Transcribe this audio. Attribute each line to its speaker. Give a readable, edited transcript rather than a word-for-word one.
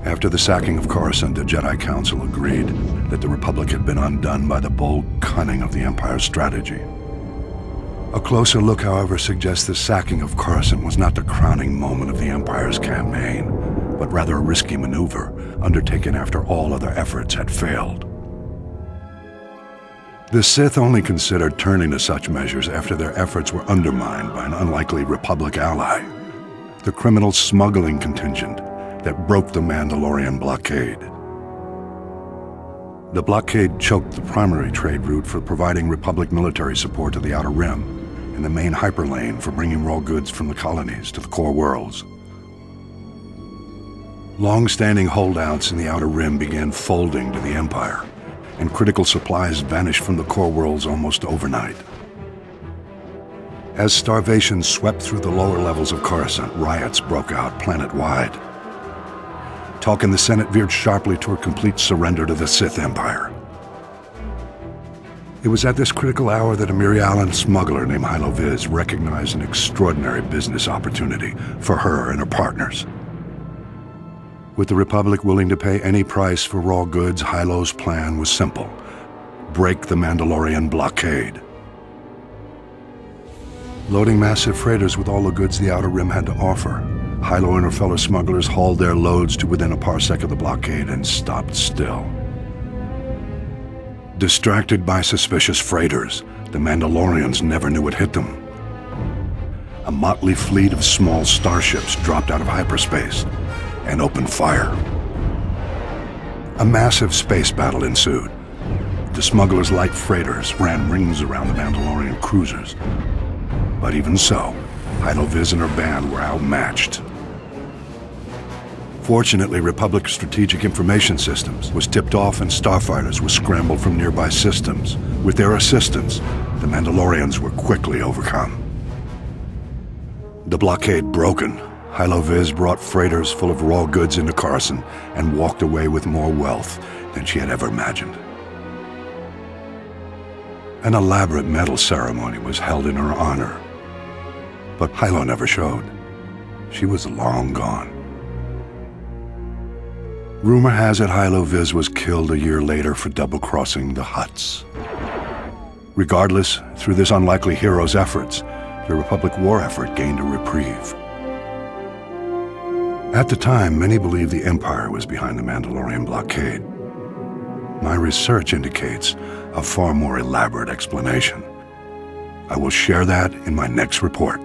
Speaker 1: After the sacking of Coruscant, the Jedi Council agreed that the Republic had been undone by the bold cunning of the Empire's strategy. A closer look, however, suggests the sacking of Coruscant was not the crowning moment of the Empire's campaign, but rather a risky maneuver undertaken after all other efforts had failed. The Sith only considered turning to such measures after their efforts were undermined by an unlikely Republic ally, the criminal smuggling contingent that broke the Mandalorian blockade. The blockade choked the primary trade route for providing Republic military support to the Outer Rim, and the main hyperlane for bringing raw goods from the colonies to the core worlds. Long-standing holdouts in the Outer Rim began folding to the Empire, and critical supplies vanished from the core worlds almost overnight. As starvation swept through the lower levels of Coruscant, riots broke out planet-wide. Talk in the Senate veered sharply toward complete surrender to the Sith Empire. It was at this critical hour that a Mirialan smuggler named Hylo Viz recognized an extraordinary business opportunity for her and her partners. With the Republic willing to pay any price for raw goods, Hylo's plan was simple: break the Mandalorian blockade. Loading massive freighters with all the goods the Outer Rim had to offer, Hylo and her fellow smugglers hauled their loads to within a parsec of the blockade and stopped still. Distracted by suspicious freighters, the Mandalorians never knew what hit them. A motley fleet of small starships dropped out of hyperspace and opened fire. A massive space battle ensued. The smugglers' light freighters ran rings around the Mandalorian cruisers. But even so, Hylo Viz and her band were outmatched. Fortunately, Republic Strategic Information Systems was tipped off and starfighters were scrambled from nearby systems. With their assistance, the Mandalorians were quickly overcome. The blockade broken, Hylo Viz brought freighters full of raw goods into Coruscant and walked away with more wealth than she had ever imagined. An elaborate medal ceremony was held in her honor, but Hylo never showed. She was long gone. Rumor has it Hylo Viz was killed a year later for double-crossing the Hutts. Regardless, through this unlikely hero's efforts, the Republic war effort gained a reprieve. At the time, many believed the Empire was behind the Mandalorian blockade. My research indicates a far more elaborate explanation. I will share that in my next report.